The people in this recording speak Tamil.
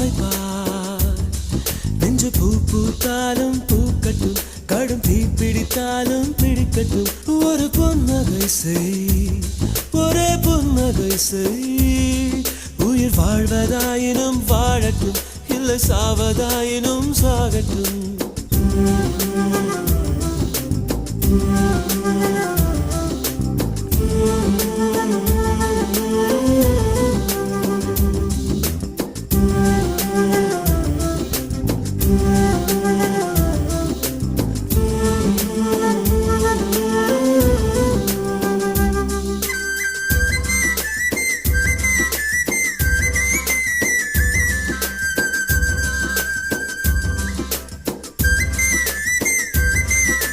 வைப்பார். நெஞ்சு பூ பூத்தாலும் பூக்கட்டும், கடும் தீ பிடித்தாலும் பிடிக்கட்டும். ஒரு புன்னகை செய், ஒரே புன்னகை செய். உயிர் வாழ்வதாயினும் வாழட்டும், இல்லை சாவதாயினும் சாகட்டும்.